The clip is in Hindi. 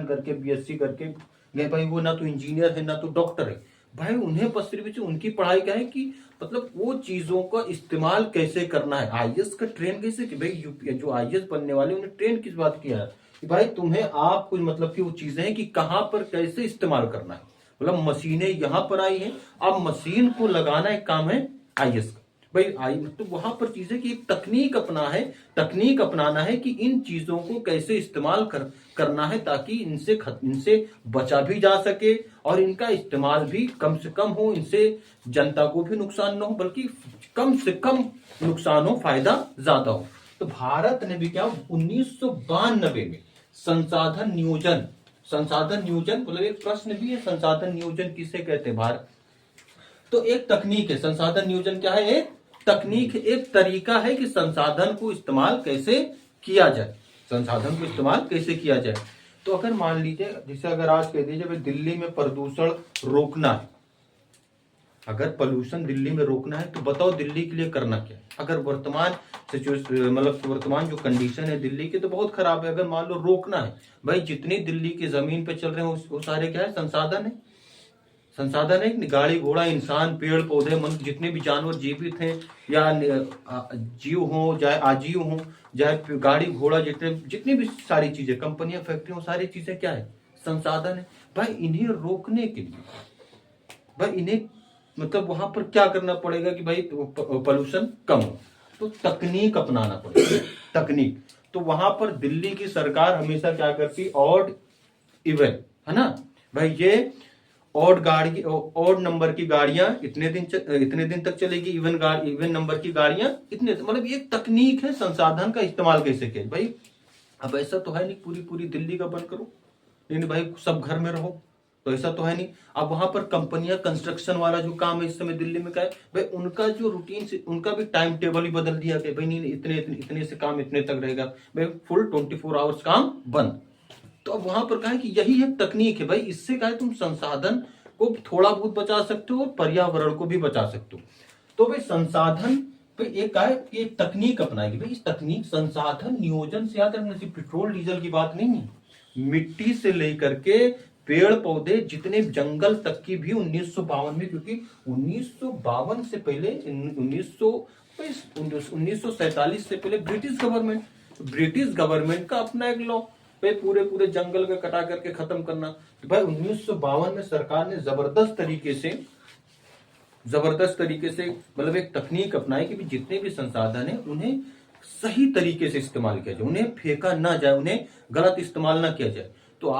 करके बीएससी करके गए भाई, वो ना तो इंजीनियर है ना तो डॉक्टर है भाई। उन्हें बस सिर्फ उनकी पढ़ाई क्या है कि मतलब वो चीजों का इस्तेमाल कैसे करना है, आईएएस का ट्रेन कैसे कि भाई यूपी जो आईएएस बनने वाले उन्हें ट्रेन किस बात किया है कि भाई तुम्हें आप कुछ मतलब कि वो चीजें हैं कि कहां पर कैसे इस्तेमाल करना है। मतलब मशीनें यहां पर आई हैं, अब मशीन को लगाना एक काम है आईएएस का भाई। आई तो वहां पर चीजें कि एक तकनीक तकनीक अपनाना है कि इन चीजों को कैसे इस्तेमाल करना है ताकि इनसे बचा भी जा सके और इनका इस्तेमाल भी कम से कम हो, इनसे जनता को भी नुकसान न हो बल्कि कम से कम नुकसान हो, फायदा ज्यादा हो। तो भारत ने भी क्या 1992 में संसाधन नियोजन मतलब एक प्रश्न भी है, संसाधन नियोजन किसे कहते हैं भारत। तो एक तकनीक है, संसाधन नियोजन क्या है, एक तकनीक, एक तरीका है कि संसाधन को इस्तेमाल कैसे किया जाए, संसाधन को इस्तेमाल कैसे किया जाए। तो अगर मान लीजिए जैसे अगर आज कह दीजिए दिल्ली में प्रदूषण रोकना है, अगर पोल्यूशन दिल्ली में रोकना है तो बताओ दिल्ली के लिए करना क्या है। अगर वर्तमान सिचुएशन मतलब वर्तमान जो कंडीशन है दिल्ली की तो बहुत खराब है। अगर मान लो रोकना है भाई, जितनी दिल्ली की जमीन पे चल रहे हैं वो सारे क्या है, संसाधन है। गाड़ी घोड़ा इंसान पेड़ पौधे मतलब जितने भी जानवर जीवित हैं या जीव हो चाहे आजीव हो, चाहे गाड़ी घोड़ा जितनी भी सारी चीजें कंपनियां फैक्ट्री हो, सारी चीजें क्या है, संसाधन है भाई। इन्हें रोकने के लिए भाई इन्हें मतलब वहां पर क्या करना पड़ेगा कि भाई पोल्यूशन कम हो, तो तकनीक अपनाना पड़ेगा, तकनीक। तो वहां पर दिल्ली की सरकार हमेशा क्या करती, ऑड इवन है ना भाई, ये ऑड नंबर की गाड़ियां इतने दिन तक चलेगी, इवन नंबर की गाड़ियां इतने, मतलब ये तकनीक है संसाधन का इस्तेमाल कैसे किया भाई। अब ऐसा तो है नहीं पूरी दिल्ली का बंद करो, लेकिन भाई सब घर में रहो, तो ऐसा तो है नहीं। अब वहां पर कंपनियां कंस्ट्रक्शन वाला जो काम है इस समय दिल्ली में क्या है भाई, उनका जो रूटीन से उनका भी टाइम टेबल ही बदल दिया गया भाई, नहीं इतने से काम इतने तक रहेगा भाई, फुल 24 आवर्स काम बंद। तो अब वहां पर कहा है कि यही एक तकनीक है भाई, इससे कहा है तुम संसाधन को थोड़ा बहुत बचा सकते हो और पर्यावरण को भी बचा सकते हो। तो भाई संसाधन पे एक है कि एक तकनीक अपनाएगी भाई, इस तकनीक संसाधन नियोजन से याद रखना, सिर्फ पेट्रोल डीजल की बात नहीं है, मिट्टी से लेकर के पेड़ पौधे जितने जंगल तक की भी 1952 में, क्योंकि 1952 से पहले 1947 से पहले ब्रिटिश गवर्नमेंट का अपना एक लॉ भाई, पूरे जंगल का कटा करके खत्म करना। तो भाई 1952 में सरकार ने जबरदस्त तरीके से मतलब एक तकनीक अपनाई कि जितने भी संसाधन है उन्हें सही तरीके से इस्तेमाल किया जाए, उन्हें फेंका ना जाए, उन्हें गलत इस्तेमाल ना किया जाए। तो आज